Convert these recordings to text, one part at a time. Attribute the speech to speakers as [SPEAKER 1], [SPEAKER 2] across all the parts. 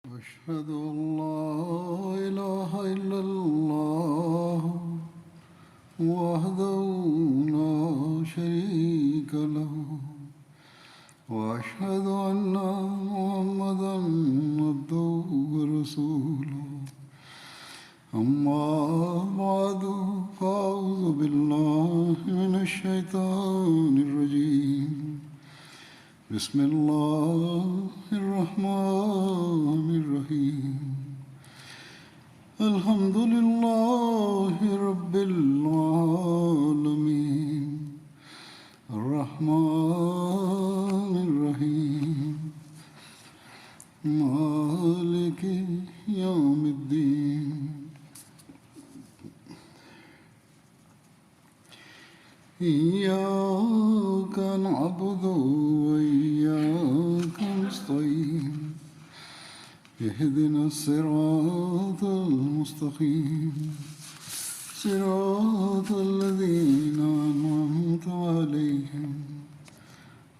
[SPEAKER 1] أشهد أن لا إله إلا الله وحده لا شريك له وأشهد أن محمدا عبده ورسوله أما بعد فأعوذ بالله من الشيطان الرجيم بسم الله الرحمن الرحيم الحمد لله رب العالمين الرحمن الرحيم مالك يوم الدين إياك نعبد وإياك نستعين اهدنا الصراط المستقيم صراط الذين أنعمت عليهم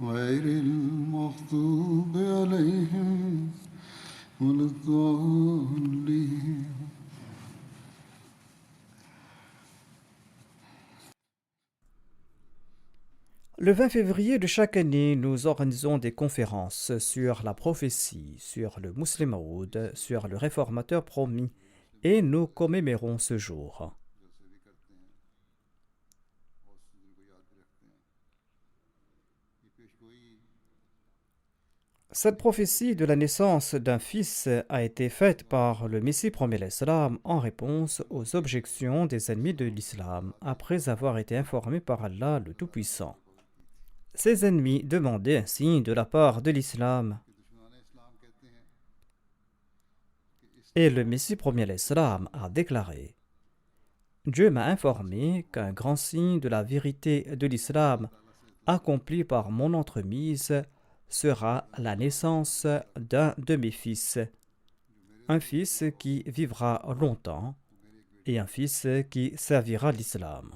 [SPEAKER 1] غير المغضوب عليهم ولا الضالين.
[SPEAKER 2] Le 20 février de chaque année, nous organisons des conférences sur la prophétie, sur le Muslim Maud, sur le réformateur promis, et nous commémorons ce jour. Cette prophétie de la naissance d'un fils a été faite par le Messie premier l'Islam en réponse aux objections des ennemis de l'Islam, après avoir été informés par Allah le Tout-Puissant. Ses ennemis demandaient ainsi de la part de l'islam. Et le Messie premier l'Islam a déclaré: Dieu m'a informé qu'un grand signe de la vérité de l'islam, accompli par mon entremise, sera la naissance d'un de mes fils, un fils qui vivra longtemps et un fils qui servira l'islam.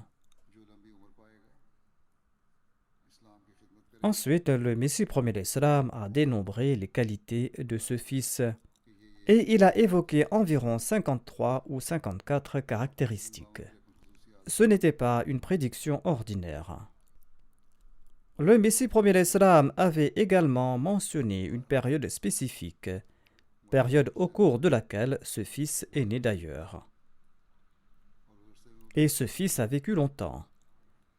[SPEAKER 2] Ensuite, le Messie premier l'Islam a dénombré les qualités de ce fils et il a évoqué environ 53 ou 54 caractéristiques. Ce n'était pas une prédiction ordinaire. Le Messie premier l'Islam avait également mentionné une période spécifique, période au cours de laquelle ce fils est né d'ailleurs. Et ce fils a vécu longtemps.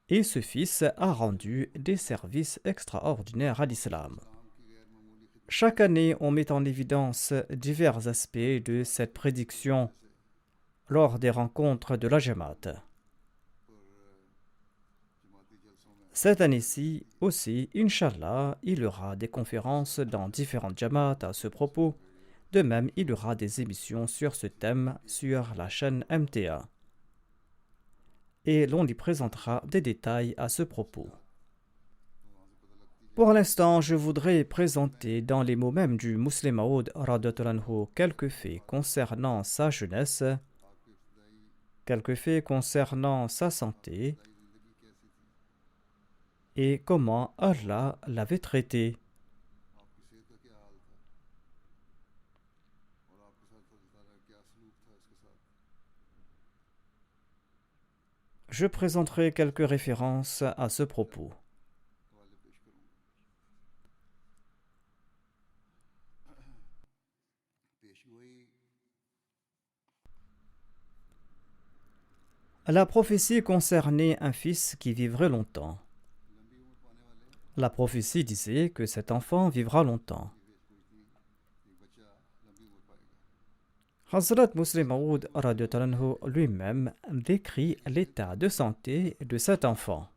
[SPEAKER 2] Et ce fils a rendu des services extraordinaires à l'islam. Chaque année, on met en évidence divers aspects de cette prédiction lors des rencontres de la Jamaat. Cette année-ci aussi, Inch'Allah, il y aura des conférences dans différentes Jamaat à ce propos. De même, il y aura des émissions sur ce thème sur la chaîne MTA. Et l'on y présentera des détails à ce propos. Pour l'instant, je voudrais présenter dans les mots mêmes du Muslim Maud quelques faits concernant sa jeunesse, quelques faits concernant sa santé et comment Allah l'avait traité. Je présenterai quelques références à ce propos. La prophétie concernait un fils qui vivrait longtemps. La prophétie disait que cet enfant vivra longtemps. Hazrat Muslim Maud lui-même décrit l'état de santé de cet enfant.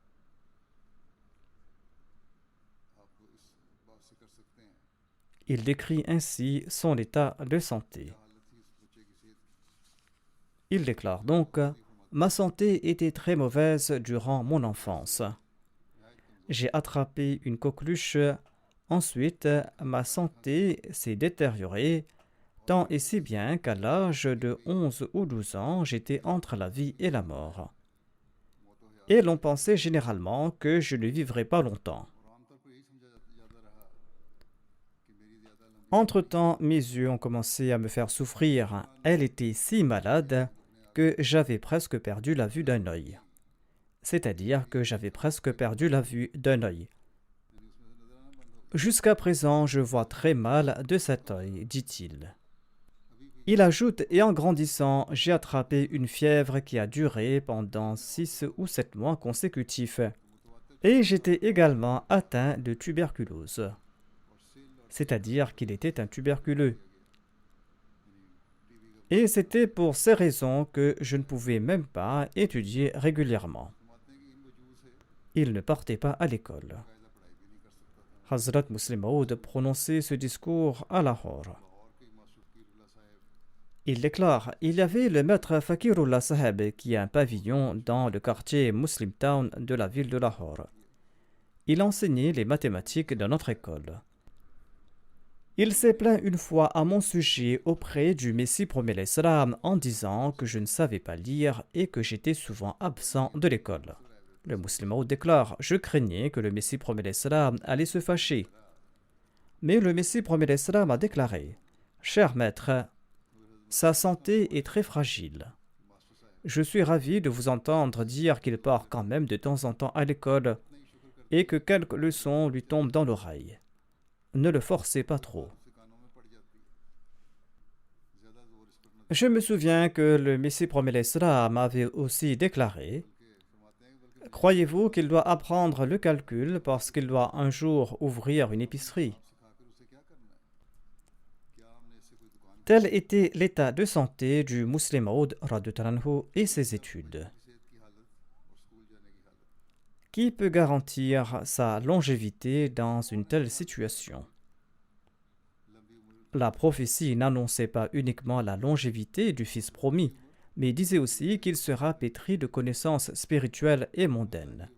[SPEAKER 2] Il décrit ainsi son état de santé. Il déclare donc: Ma santé était très mauvaise durant mon enfance. J'ai attrapé une coqueluche. Ensuite, ma santé s'est détériorée, tant et si bien qu'à l'âge de 11 ou 12 ans, j'étais entre la vie et la mort. Et l'on pensait généralement que je ne vivrais pas longtemps. Entre-temps, mes yeux ont commencé à me faire souffrir. Elle était si malade que j'avais presque perdu la vue d'un œil. C'est-à-dire que j'avais presque perdu la vue d'un œil. Jusqu'à présent, je vois très mal de cet œil, dit-il. Il ajoute, et en grandissant, j'ai attrapé une fièvre qui a duré pendant 6 ou 7 mois consécutifs. Et j'étais également atteint de tuberculose. C'est-à-dire qu'il était un tuberculeux. Et c'était pour ces raisons que je ne pouvais même pas étudier régulièrement. Il ne partait pas à l'école. Hazrat Muslim Maud prononçait ce discours à Lahore. Il déclare, il y avait le maître Fakirullah Saheb qui a un pavillon dans le quartier Muslim Town de la ville de Lahore. Il enseignait les mathématiques dans notre école. Il s'est plaint une fois à mon sujet auprès du Messie premier l'Islam en disant que je ne savais pas lire et que j'étais souvent absent de l'école. Le musulman déclare, je craignais que le Messie premier l'Islam allait se fâcher. Mais le Messie premier l'Islam a déclaré, cher maître, sa santé est très fragile. Je suis ravi de vous entendre dire qu'il part quand même de temps en temps à l'école et que quelques leçons lui tombent dans l'oreille. Ne le forcez pas trop. Je me souviens que le Messie premier l'Islam avait aussi déclaré « Croyez-vous qu'il doit apprendre le calcul parce qu'il doit un jour ouvrir une épicerie ?» Tel était l'état de santé du Muslim Maud et ses études. Qui peut garantir sa longévité dans une telle situation? La prophétie n'annonçait pas uniquement la longévité du fils promis, mais disait aussi qu'il sera pétri de connaissances spirituelles et mondaines.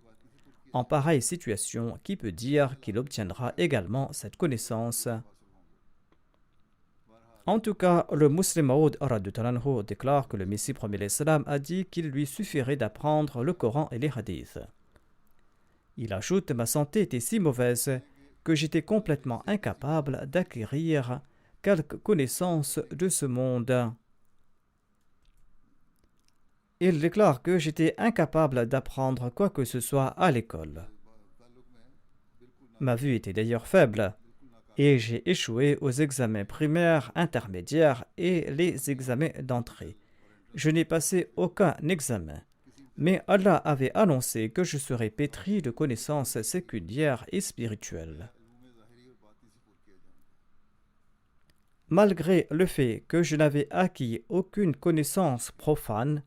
[SPEAKER 2] En pareille situation, qui peut dire qu'il obtiendra également cette connaissance? En tout cas, le Muslim Maud déclare que le Messie premier l'Islam a dit qu'il lui suffirait d'apprendre le Coran et les hadiths. Il ajoute, ma santé était si mauvaise que j'étais complètement incapable d'acquérir quelques connaissances de ce monde. Il déclare que j'étais incapable d'apprendre quoi que ce soit à l'école. Ma vue était d'ailleurs faible et j'ai échoué aux examens primaires, intermédiaires et les examens d'entrée. Je n'ai passé aucun examen. Mais Allah avait annoncé que je serais pétri de connaissances séculières et spirituelles. Malgré le fait que je n'avais acquis aucune connaissance profane,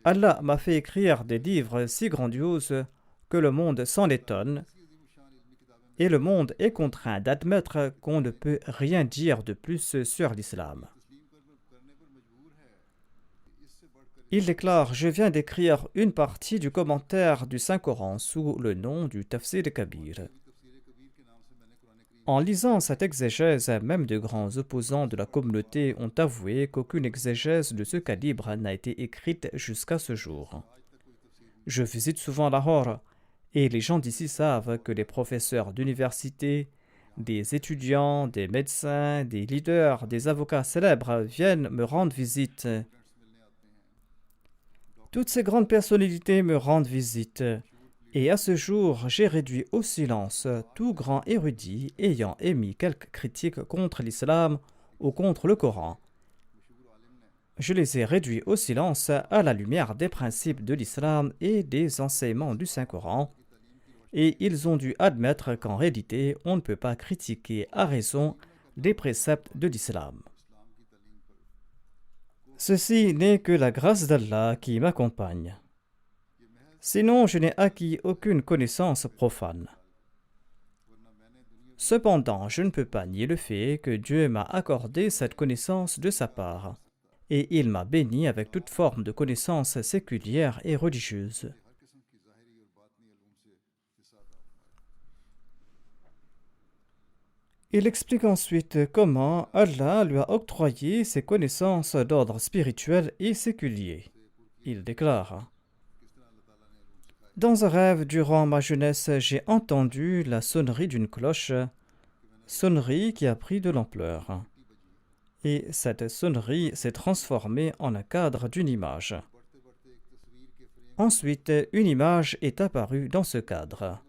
[SPEAKER 2] Allah m'a fait écrire des livres si grandioses que le monde s'en étonne, et le monde est contraint d'admettre qu'on ne peut rien dire de plus sur l'islam. Il déclare, je viens d'écrire une partie du commentaire du Saint-Coran sous le nom du Tafsir Kabir. En lisant cette exégèse, même de grands opposants de la communauté ont avoué qu'aucune exégèse de ce calibre n'a été écrite jusqu'à ce jour. Je visite souvent Lahore et les gens d'ici savent que les professeurs d'université, des étudiants, des médecins, des leaders, des avocats célèbres viennent me rendre visite. Toutes ces grandes personnalités me rendent visite, et à ce jour, j'ai réduit au silence tout grand érudit ayant émis quelques critiques contre l'islam ou contre le Coran. Je les ai réduits au silence à la lumière des principes de l'islam et des enseignements du Saint-Coran, et ils ont dû admettre qu'en réalité, on ne peut pas critiquer à raison les préceptes de l'islam. Ceci n'est que la grâce d'Allah qui m'accompagne. Sinon, je n'ai acquis aucune connaissance profane. Cependant, je ne peux pas nier le fait que Dieu m'a accordé cette connaissance de sa part, et il m'a béni avec toute forme de connaissance séculière et religieuse. Il explique ensuite comment Allah lui a octroyé ses connaissances d'ordre spirituel et séculier. Il déclare: dans un rêve durant ma jeunesse, j'ai entendu la sonnerie d'une cloche sonnerie qui a pris de l'ampleur. Et cette sonnerie s'est transformée en un cadre d'une image. Ensuite, une image est apparue dans ce cadre.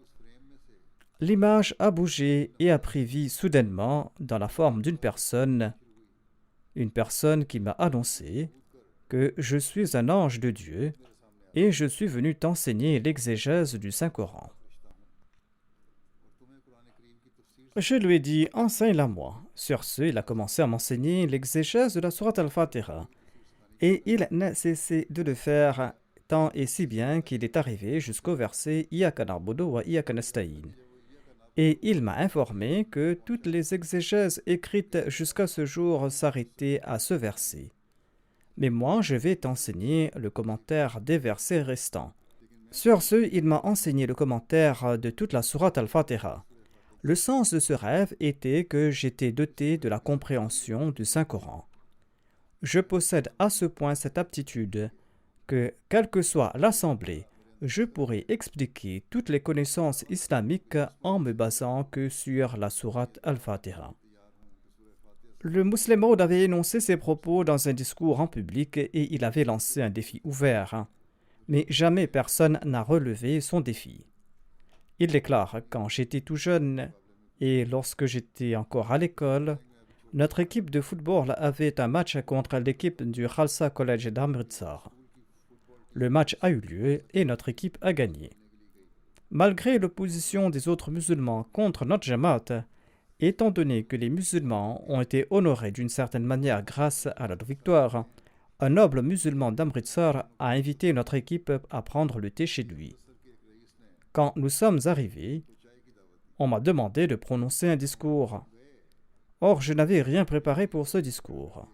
[SPEAKER 2] L'image a bougé et a pris vie soudainement dans la forme d'une personne, une personne qui m'a annoncé que je suis un ange de Dieu et je suis venu t'enseigner l'exégèse du Saint-Coran. Je lui ai dit, enseigne-la-moi. Sur ce, il a commencé à m'enseigner l'exégèse de la sourate Al-Fatiha. Et il n'a cessé de le faire tant et si bien qu'il est arrivé jusqu'au verset Iyyaka na'budu wa iyyaka nasta'in. Et il m'a informé que toutes les exégèses écrites jusqu'à ce jour s'arrêtaient à ce verset. Mais moi, je vais t'enseigner le commentaire des versets restants. Sur ce, il m'a enseigné le commentaire de toute la sourate Al-Fatiha. Le sens de ce rêve était que j'étais doté de la compréhension du Saint-Coran. Je possède à ce point cette aptitude que, quelle que soit l'assemblée, je pourrais expliquer toutes les connaissances islamiques en me basant que sur la sourate Al-Fatiha. Le Muslim Maud avait énoncé ses propos dans un discours en public et il avait lancé un défi ouvert. Mais jamais personne n'a relevé son défi. Il déclare, quand j'étais tout jeune et lorsque j'étais encore à l'école, notre équipe de football avait un match contre l'équipe du Khalsa College d'Amritsar. Le match a eu lieu et notre équipe a gagné. Malgré l'opposition des autres musulmans contre notre Jamaat, étant donné que les musulmans ont été honorés d'une certaine manière grâce à notre victoire, un noble musulman d'Amritsar a invité notre équipe à prendre le thé chez lui. Quand nous sommes arrivés, on m'a demandé de prononcer un discours. Or, je n'avais rien préparé pour ce discours.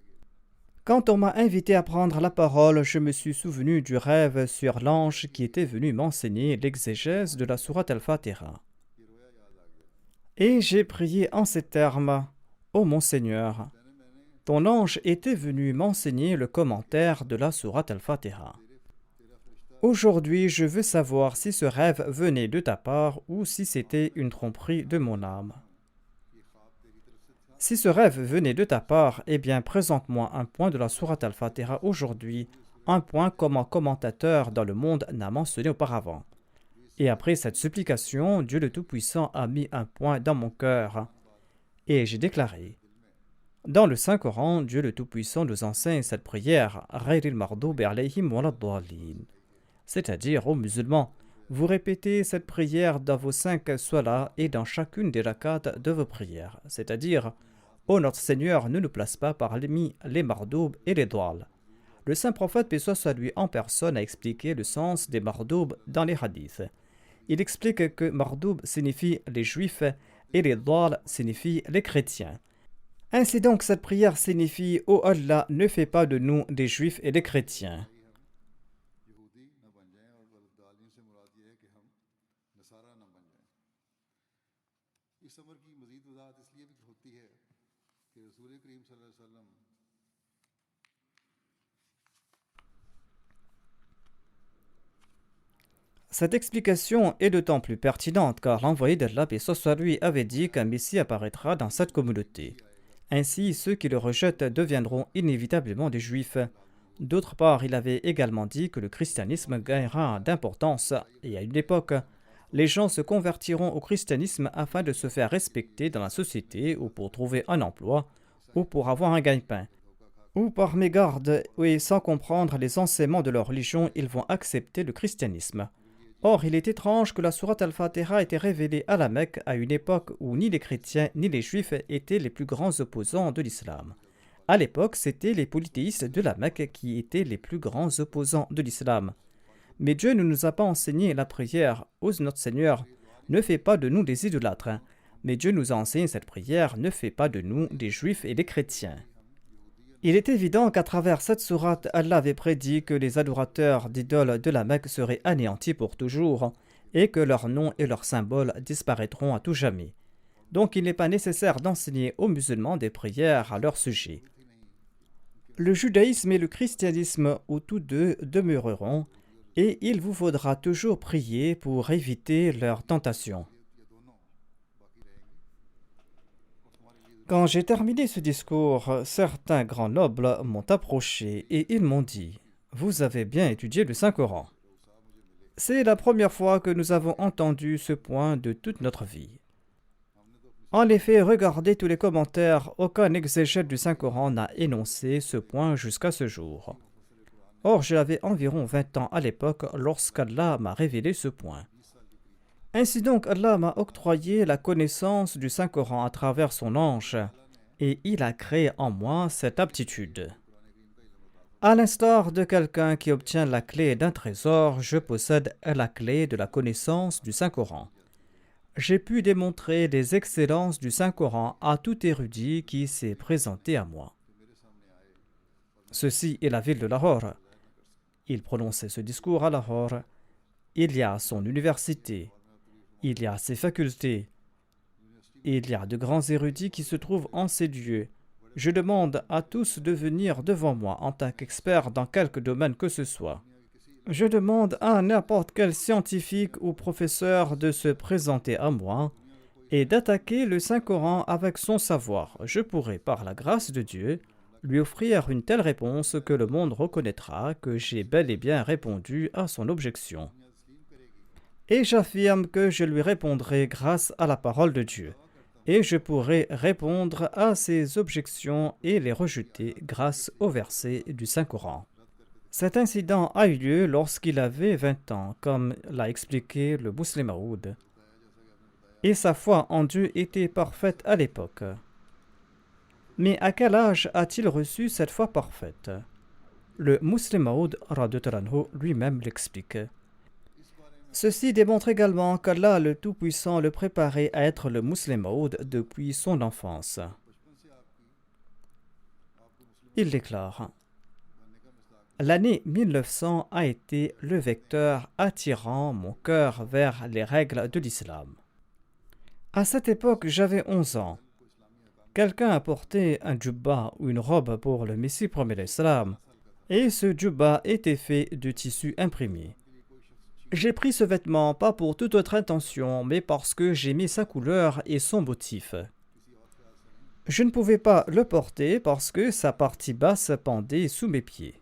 [SPEAKER 2] Quand on m'a invité à prendre la parole, je me suis souvenu du rêve sur l'ange qui était venu m'enseigner l'exégèse de la sourate Al-Fatiha. Et j'ai prié en ces termes, « Ô mon Seigneur, ton ange était venu m'enseigner le commentaire de la sourate Al-Fatiha. Aujourd'hui, je veux savoir si ce rêve venait de ta part ou si c'était une tromperie de mon âme. Si ce rêve venait de ta part, eh bien, présente-moi un point de la sourate Al-Fatiha aujourd'hui, un point qu'aucun commentateur dans le monde n'a mentionné auparavant. » Et après cette supplication, Dieu le Tout-Puissant a mis un point dans mon cœur. Et j'ai déclaré, dans le Saint-Coran, Dieu le Tout-Puissant nous enseigne cette prière, Ghayril maghdubi alayhim waladdallin. C'est-à-dire, aux musulmans, vous répétez cette prière dans vos 5 solas et dans chacune des rakats de vos prières. C'est-à-dire, ô notre Seigneur, ne nous place pas parmi les mardoub et les doual. Le saint prophète, paix soit sur lui en personne, a expliqué le sens des mardoub dans les hadiths. Il explique que mardoub signifie les juifs et les doual signifient les chrétiens. Ainsi donc, cette prière signifie « Ô Allah, ne fais pas de nous des juifs et des chrétiens ». Cette explication est d'autant plus pertinente car l'envoyé d'Allah, paix soit sur lui, avait dit qu'un Messie apparaîtra dans cette communauté. Ainsi, ceux qui le rejettent deviendront inévitablement des Juifs. D'autre part, il avait également dit que le christianisme gagnera d'importance et à une époque, les gens se convertiront au christianisme afin de se faire respecter dans la société ou pour trouver un emploi ou pour avoir un gagne-pain. Ou par mégarde et sans comprendre les enseignements de leur religion, ils vont accepter le christianisme. Or, il est étrange que la sourate Al-Fatiha ait été révélée à la Mecque à une époque où ni les chrétiens ni les juifs étaient les plus grands opposants de l'islam. À l'époque, c'étaient les polythéistes de la Mecque qui étaient les plus grands opposants de l'islam. Mais Dieu ne nous a pas enseigné la prière « Ô notre Seigneur, ne fais pas de nous des idolâtres ». Mais Dieu nous a enseigné cette prière « Ne fais pas de nous des juifs et des chrétiens ». Il est évident qu'à travers cette sourate, Allah avait prédit que les adorateurs d'idoles de la Mecque seraient anéantis pour toujours et que leurs noms et leurs symboles disparaîtront à tout jamais. Donc il n'est pas nécessaire d'enseigner aux musulmans des prières à leur sujet. Le judaïsme et le christianisme, où tous deux demeureront, et il vous faudra toujours prier pour éviter leurs tentations. Quand j'ai terminé ce discours, certains grands nobles m'ont approché et ils m'ont dit: Vous avez bien étudié le Saint-Coran. C'est la première fois que nous avons entendu ce point de toute notre vie. En effet, regardez tous les commentaires, aucun exégète du Saint-Coran n'a énoncé ce point jusqu'à ce jour. Or, j'avais environ 20 ans à l'époque lorsqu'Allah m'a révélé ce point. Ainsi donc, Allah m'a octroyé la connaissance du Saint-Coran à travers son ange, et il a créé en moi cette aptitude. À l'instar de quelqu'un qui obtient la clé d'un trésor, je possède la clé de la connaissance du Saint-Coran. J'ai pu démontrer les excellences du Saint-Coran à tout érudit qui s'est présenté à moi. Ceci est la ville de Lahore. Il prononçait ce discours à Lahore. Il y a son université. Il y a ses facultés. Il y a de grands érudits qui se trouvent en ces lieux. Je demande à tous de venir devant moi en tant qu'expert dans quelque domaine que ce soit. Je demande à n'importe quel scientifique ou professeur de se présenter à moi et d'attaquer le Saint-Coran avec son savoir. Je pourrai, par la grâce de Dieu, lui offrir une telle réponse que le monde reconnaîtra que j'ai bel et bien répondu à son objection. Et j'affirme que je lui répondrai grâce à la parole de Dieu. Et je pourrai répondre à ses objections et les rejeter grâce au verset du Saint-Coran. Cet incident a eu lieu lorsqu'il avait 20 ans, comme l'a expliqué le Muslim Maud. Et sa foi en Dieu était parfaite à l'époque. Mais à quel âge a-t-il reçu cette foi parfaite? Le Muslim Maud lui-même l'explique. Ceci démontre également qu'Allah le Tout-Puissant le préparait à être le Muslim Maud depuis son enfance. Il déclare: L'année 1900 a été le vecteur attirant mon cœur vers les règles de l'islam. À cette époque, j'avais 11 ans. Quelqu'un a porté un djubba ou une robe pour le Messie premier l'islam, et ce djubba était fait de tissu imprimé. J'ai pris ce vêtement pas pour toute autre intention, mais parce que j'aimais sa couleur et son motif. Je ne pouvais pas le porter parce que sa partie basse pendait sous mes pieds.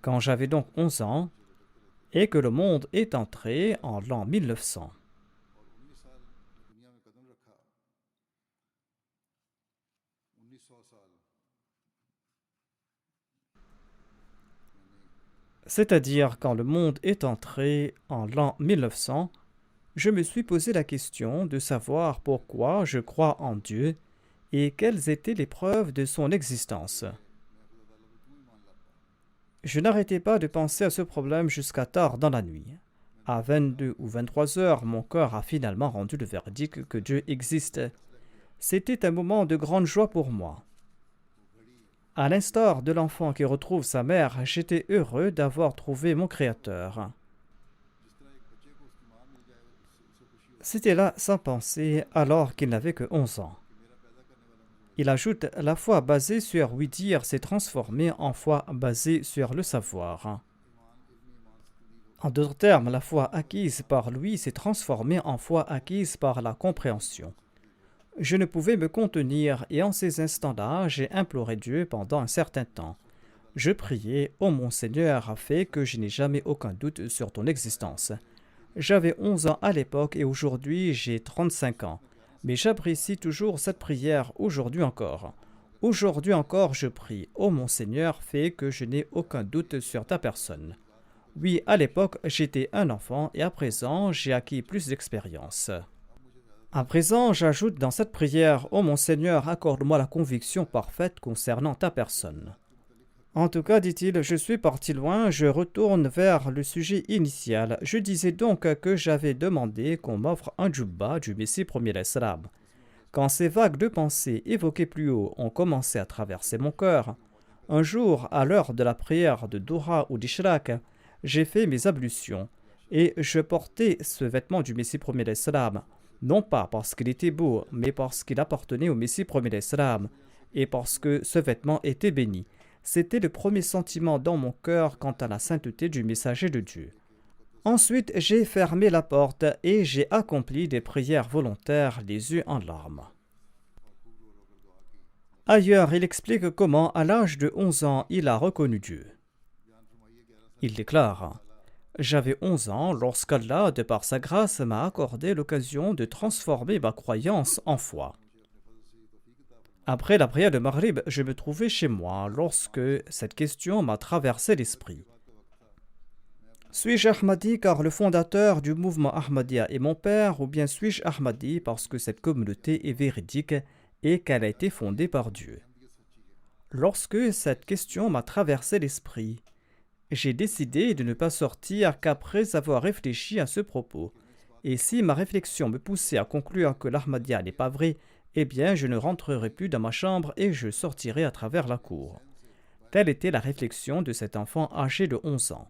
[SPEAKER 2] Quand j'avais donc 11 ans, et que le monde est entré en l'an 1900. C'est-à-dire quand le monde est entré en l'an 1900, je me suis posé la question de savoir pourquoi je crois en Dieu et quelles étaient les preuves de son existence. Je n'arrêtais pas de penser à ce problème jusqu'à tard dans la nuit. À 22 ou 23 heures, mon cœur a finalement rendu le verdict que Dieu existe. C'était un moment de grande joie pour moi. À l'instar de l'enfant qui retrouve sa mère, j'étais heureux d'avoir trouvé mon Créateur. C'était là sans penser alors qu'il n'avait que 11 ans. Il ajoute: la foi basée sur oui dire s'est transformée en foi basée sur le savoir. En d'autres termes, la foi acquise par lui s'est transformée en foi acquise par la compréhension. Je ne pouvais me contenir et en ces instants-là, j'ai imploré Dieu pendant un certain temps. Je priais: ô mon Seigneur, fais que je n'ai jamais aucun doute sur ton existence. J'avais 11 ans à l'époque et aujourd'hui j'ai 35 ans. Mais j'apprécie toujours cette prière aujourd'hui encore. Aujourd'hui encore, je prie: ô mon Seigneur, fais que je n'ai aucun doute sur ta personne. Oui, à l'époque, j'étais un enfant et à présent, j'ai acquis plus d'expérience. À présent, j'ajoute dans cette prière: ô mon Seigneur, accorde-moi la conviction parfaite concernant ta personne. En tout cas, dit-il, je suis parti loin, je retourne vers le sujet initial. Je disais donc que j'avais demandé qu'on m'offre un djubba du Messie premier l'Islam. Quand ces vagues de pensée évoquées plus haut ont commencé à traverser mon cœur, un jour, à l'heure de la prière de Duha ou d'Ishraq, j'ai fait mes ablutions et je portais ce vêtement du Messie premier l'Islam, non pas parce qu'il était beau, mais parce qu'il appartenait au Messie premier l'Islam et parce que ce vêtement était béni. C'était le premier sentiment dans mon cœur quant à la sainteté du messager de Dieu. Ensuite, j'ai fermé la porte et j'ai accompli des prières volontaires, les yeux en larmes. Ailleurs, il explique comment, à l'âge de 11 ans, il a reconnu Dieu. Il déclare: J'avais 11 ans lorsqu'Allah, de par sa grâce, m'a accordé l'occasion de transformer ma croyance en foi. Après la prière de Maghrib, je me trouvais chez moi lorsque cette question m'a traversé l'esprit. Suis-je Ahmadi car le fondateur du mouvement Ahmadiyya est mon père, ou bien suis-je Ahmadi parce que cette communauté est véridique et qu'elle a été fondée par Dieu? Lorsque cette question m'a traversé l'esprit, j'ai décidé de ne pas sortir qu'après avoir réfléchi à ce propos. Et si ma réflexion me poussait à conclure que l'Ahmadiyya n'est pas vrai, eh bien je ne rentrerai plus dans ma chambre et je sortirai à travers la cour. Telle était la réflexion de cet enfant âgé de 11 ans.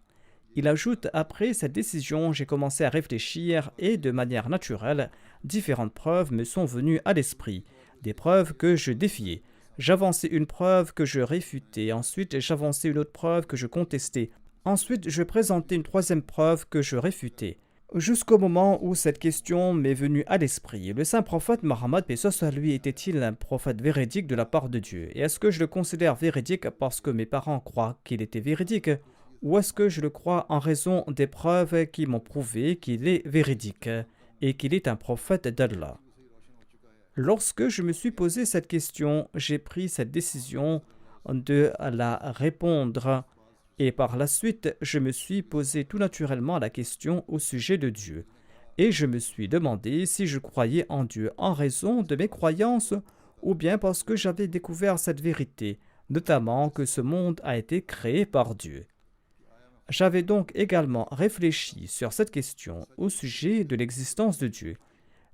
[SPEAKER 2] Il ajoute: Après cette décision, j'ai commencé à réfléchir et de manière naturelle, différentes preuves me sont venues à l'esprit, des preuves que je défiais. J'avançais une preuve que je réfutais, ensuite j'avançais une autre preuve que je contestais, ensuite je présentais une troisième preuve que je réfutais. Jusqu'au moment où cette question m'est venue à l'esprit: le saint prophète Mohammed, paix soit sur lui, était-il un prophète véridique de la part de Dieu? Et est-ce que je le considère véridique parce que mes parents croient qu'il était véridique? Ou est-ce que je le crois en raison des preuves qui m'ont prouvé qu'il est véridique et qu'il est un prophète d'Allah? Lorsque je me suis posé cette question, j'ai pris cette décision de la répondre. Et par la suite, je me suis posé tout naturellement la question au sujet de Dieu. Et je me suis demandé si je croyais en Dieu en raison de mes croyances ou bien parce que j'avais découvert cette vérité, notamment que ce monde a été créé par Dieu. J'avais donc également réfléchi sur cette question au sujet de l'existence de Dieu.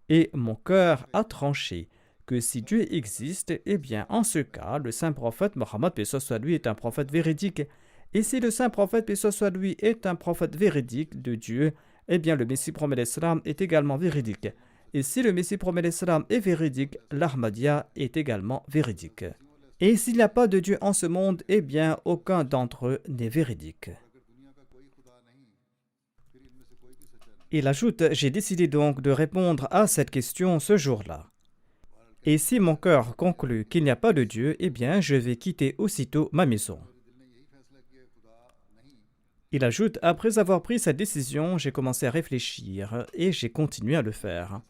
[SPEAKER 2] Et mon cœur a tranché que si Dieu existe, eh bien en ce cas, le saint prophète Mohammed, paix soit lui, est un prophète véridique. Et si le saint prophète, paix soit lui, est un prophète véridique de Dieu, eh bien le Messie promet l'Islam est également véridique. Et si le Messie promet l'Islam est véridique, l'Ahmadiyya est également véridique. Et s'il n'y a pas de Dieu en ce monde, eh bien aucun d'entre eux n'est véridique. Il ajoute: J'ai décidé donc de répondre à cette question ce jour-là. Et si mon cœur conclut qu'il n'y a pas de Dieu, eh bien je vais quitter aussitôt ma maison. Il ajoute: Après avoir pris cette décision, j'ai commencé à réfléchir et j'ai continué à le faire.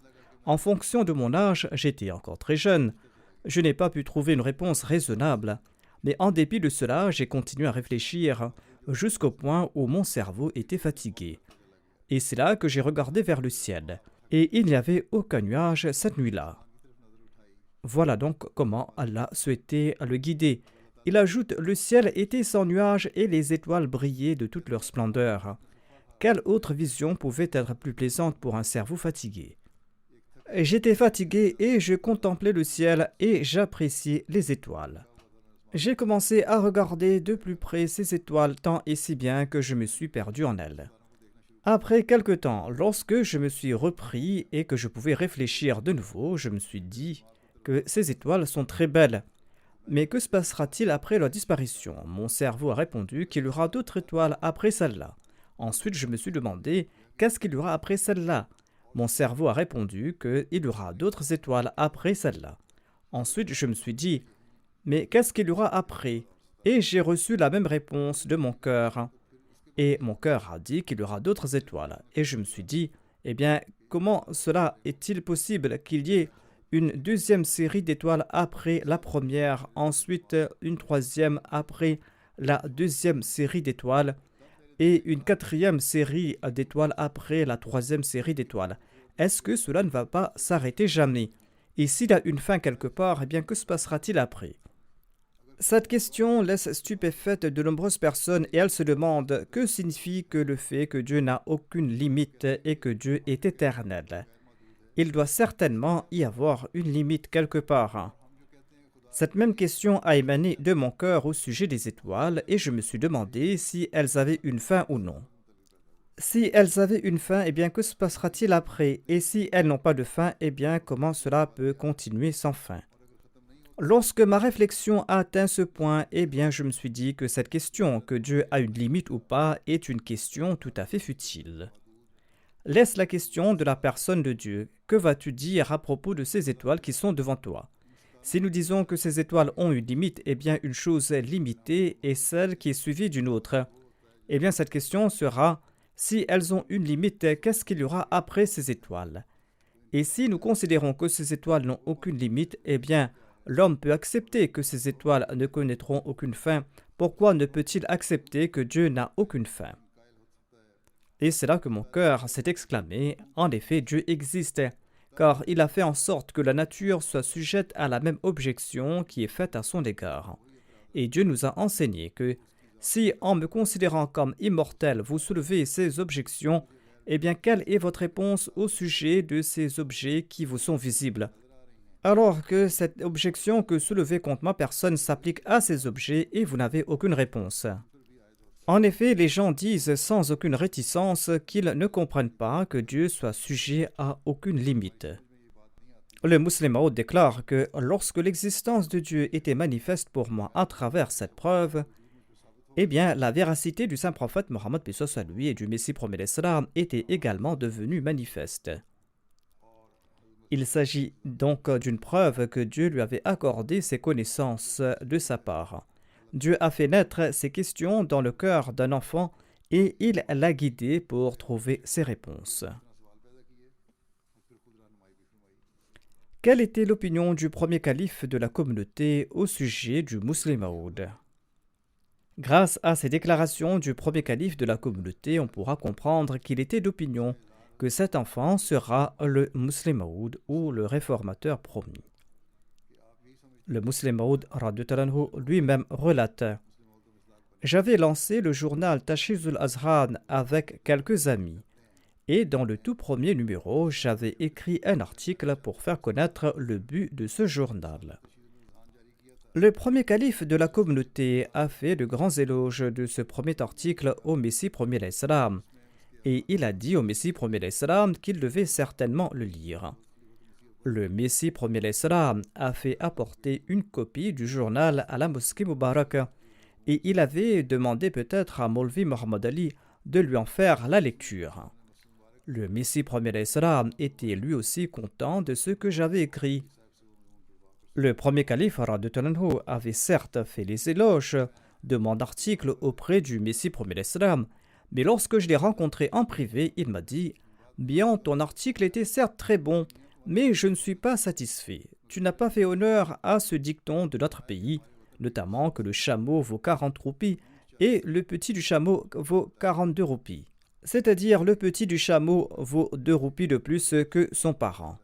[SPEAKER 2] En fonction de mon âge, j'étais encore très jeune. Je n'ai pas pu trouver une réponse raisonnable, mais en dépit de cela, j'ai continué à réfléchir jusqu'au point où mon cerveau était fatigué. Et c'est là que j'ai regardé vers le ciel, et il n'y avait aucun nuage cette nuit-là. Voilà donc comment Allah souhaitait le guider. Il ajoute: Le ciel était sans nuages et les étoiles brillaient de toute leur splendeur. Quelle autre vision pouvait être plus plaisante pour un cerveau fatigué? J'étais fatigué et je contemplais le ciel et j'appréciais les étoiles. J'ai commencé à regarder de plus près ces étoiles tant et si bien que je me suis perdu en elles. Après quelque temps, lorsque je me suis repris et que je pouvais réfléchir de nouveau, je me suis dit que ces étoiles sont très belles. Mais que se passera-t-il après leur disparition? Mon cerveau a répondu qu'il y aura d'autres étoiles après celle-là. Ensuite, je me suis demandé qu'est-ce qu'il y aura après celle-là. Mon cerveau a répondu qu'il y aura d'autres étoiles après celle-là. Ensuite, je me suis dit mais qu'est-ce qu'il y aura après? Et j'ai reçu la même réponse de mon cœur. Et mon cœur a dit qu'il y aura d'autres étoiles. Et je me suis dit, eh bien, comment cela est-il possible qu'il y ait une deuxième série d'étoiles après la première, ensuite une troisième après la deuxième série d'étoiles et une quatrième série d'étoiles après la troisième série d'étoiles? Est-ce que cela ne va pas s'arrêter jamais? Et s'il y a une fin quelque part, eh bien, que se passera-t-il après? Cette question laisse stupéfaite de nombreuses personnes et elles se demandent que signifie que le fait que Dieu n'a aucune limite et que Dieu est éternel. Il doit certainement y avoir une limite quelque part. Cette même question a émané de mon cœur au sujet des étoiles et je me suis demandé si elles avaient une fin ou non. Si elles avaient une fin, eh bien que se passera-t-il après? Et si elles n'ont pas de fin, eh bien comment cela peut continuer sans fin? Lorsque ma réflexion a atteint ce point, eh bien je me suis dit que cette question, que Dieu a une limite ou pas, est une question tout à fait futile. Laisse la question de la personne de Dieu. Que vas-tu dire à propos de ces étoiles qui sont devant toi? Si nous disons que ces étoiles ont une limite, eh bien une chose limitée est celle qui est suivie d'une autre. Eh bien cette question sera, si elles ont une limite, qu'est-ce qu'il y aura après ces étoiles? Et si nous considérons que ces étoiles n'ont aucune limite, eh bien l'homme peut accepter que ces étoiles ne connaîtront aucune fin. Pourquoi ne peut-il accepter que Dieu n'a aucune fin? Et c'est là que mon cœur s'est exclamé, en effet Dieu existe, car il a fait en sorte que la nature soit sujette à la même objection qui est faite à son égard. Et Dieu nous a enseigné que si, en me considérant comme immortel, vous soulevez ces objections, eh bien, quelle est votre réponse au sujet de ces objets qui vous sont visibles? Alors que cette objection que soulevez contre ma personne s'applique à ces objets et vous n'avez aucune réponse. En effet, les gens disent sans aucune réticence qu'ils ne comprennent pas que Dieu soit sujet à aucune limite. Le musulman Maud déclare que lorsque l'existence de Dieu était manifeste pour moi à travers cette preuve, eh bien, la véracité du saint prophète Mohammed à lui et du Messie promet l'Islam était également devenue manifeste. Il s'agit donc d'une preuve que Dieu lui avait accordé ses connaissances de sa part. Dieu a fait naître ces questions dans le cœur d'un enfant et il l'a guidé pour trouver ses réponses. Quelle était l'opinion du premier calife de la communauté au sujet du musulman Maud? Grâce à ces déclarations du premier calife de la communauté, on pourra comprendre qu'il était d'opinion que cet enfant sera le musulman Maud ou le réformateur promis. Le musulman Maud lui-même relate: j'avais lancé le journal Tashizul Azhan avec quelques amis. Et dans le tout premier numéro, j'avais écrit un article pour faire connaître le but de ce journal. Le premier calife de la communauté a fait de grands éloges de ce premier article au Messie premier l'Islam, et il a dit au Messie premier l'Islam qu'il devait certainement le lire. Le Messie premier l'Islam a fait apporter une copie du journal à la mosquée Moubarak, et il avait demandé peut-être à Maulvi Mohammed Ali de lui en faire la lecture. Le Messie premier l'Islam était lui aussi content de ce que j'avais écrit. Le premier calife avait certes fait les éloges de mon article auprès du Messie premier l'Islam, mais lorsque je l'ai rencontré en privé, il m'a dit: bien, ton article était certes très bon, mais je ne suis pas satisfait. Tu n'as pas fait honneur à ce dicton de notre pays, notamment que le chameau vaut 40 roupies et le petit du chameau vaut 42 roupies. C'est-à-dire le petit du chameau vaut 2 roupies de plus que son parent.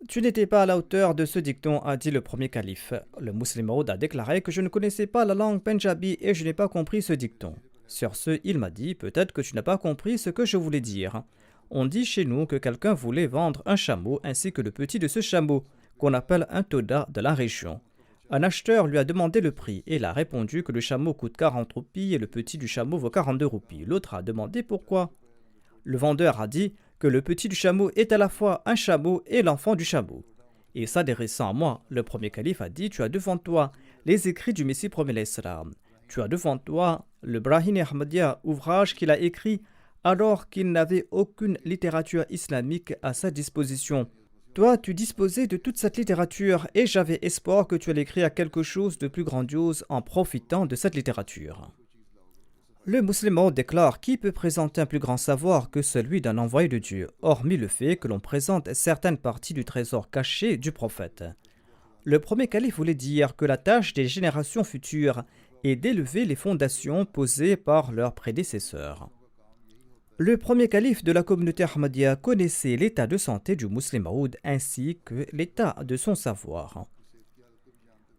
[SPEAKER 2] Tu n'étais pas à la hauteur de ce dicton, a dit le premier calife. Le musulman Maud a déclaré que je ne connaissais pas la langue pendjabi et je n'ai pas compris ce dicton. Sur ce, il m'a dit: peut-être que tu n'as pas compris ce que je voulais dire. On dit chez nous que quelqu'un voulait vendre un chameau ainsi que le petit de ce chameau, qu'on appelle un toda de la région. Un acheteur lui a demandé le prix et il a répondu que le chameau coûte 40 roupies et le petit du chameau vaut 42 roupies. L'autre a demandé pourquoi. Le vendeur a dit que le petit du chameau est à la fois un chameau et l'enfant du chameau. Et s'adressant à moi, le premier calife a dit: tu as devant toi les écrits du Messie premier l'Islam. Tu as devant toi le Brahim Ahmadiyya, ouvrage qu'il a écrit alors qu'il n'avait aucune littérature islamique à sa disposition. Toi, tu disposais de toute cette littérature et j'avais espoir que tu allais écrire quelque chose de plus grandiose en profitant de cette littérature. Le musulman déclare: qui peut présenter un plus grand savoir que celui d'un envoyé de Dieu, hormis le fait que l'on présente certaines parties du trésor caché du prophète. Le premier calife voulait dire que la tâche des générations futures est d'élever les fondations posées par leurs prédécesseurs. Le premier calife de la communauté Ahmadiyya connaissait l'état de santé du musulman Maud ainsi que l'état de son savoir.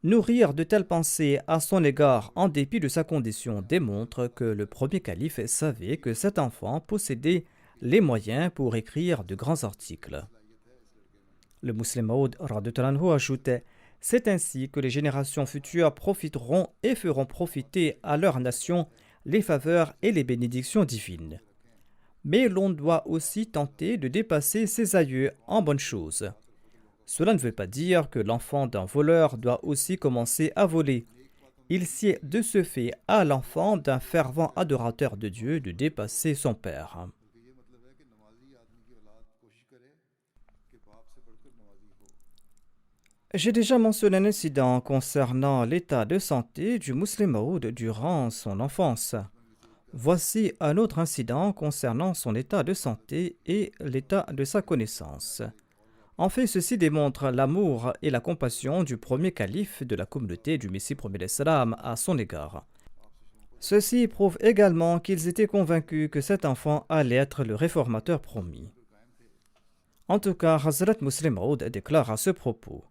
[SPEAKER 2] Nourrir de telles pensées à son égard en dépit de sa condition démontre que le premier calife savait que cet enfant possédait les moyens pour écrire de grands articles. Le musulman Maud ajoutait: c'est ainsi que les générations futures profiteront et feront profiter à leur nation les faveurs et les bénédictions divines. Mais l'on doit aussi tenter de dépasser ses aïeux en bonnes choses. Cela ne veut pas dire que l'enfant d'un voleur doit aussi commencer à voler. Il sied de ce fait à l'enfant d'un fervent adorateur de Dieu de dépasser son père. J'ai déjà mentionné un incident concernant l'état de santé du Muslim Maud durant son enfance. Voici un autre incident concernant son état de santé et l'état de sa connaissance. En fait, ceci démontre l'amour et la compassion du premier calife de la communauté du Messie premier d'Islam à son égard. Ceci prouve également qu'ils étaient convaincus que cet enfant allait être le réformateur promis. En tout cas, Hazrat Muslim Maud déclare à ce propos: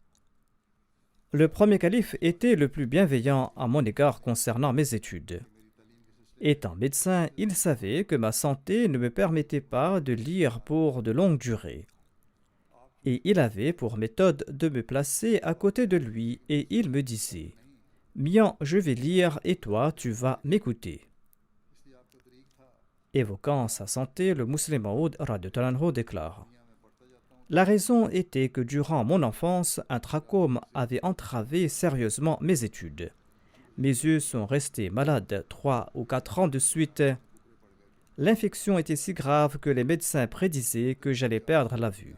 [SPEAKER 2] le premier calife était le plus bienveillant à mon égard concernant mes études. Étant médecin, il savait que ma santé ne me permettait pas de lire pour de longues durées. Et il avait pour méthode de me placer à côté de lui et il me disait: Mian, je vais lire et toi, tu vas m'écouter. Évoquant sa santé, le Muslim Maud radhiyallahu anhu déclare: la raison était que durant mon enfance, un trachome avait entravé sérieusement mes études. Mes yeux sont restés malades 3 ou 4 ans de suite. L'infection était si grave que les médecins prédisaient que j'allais perdre la vue.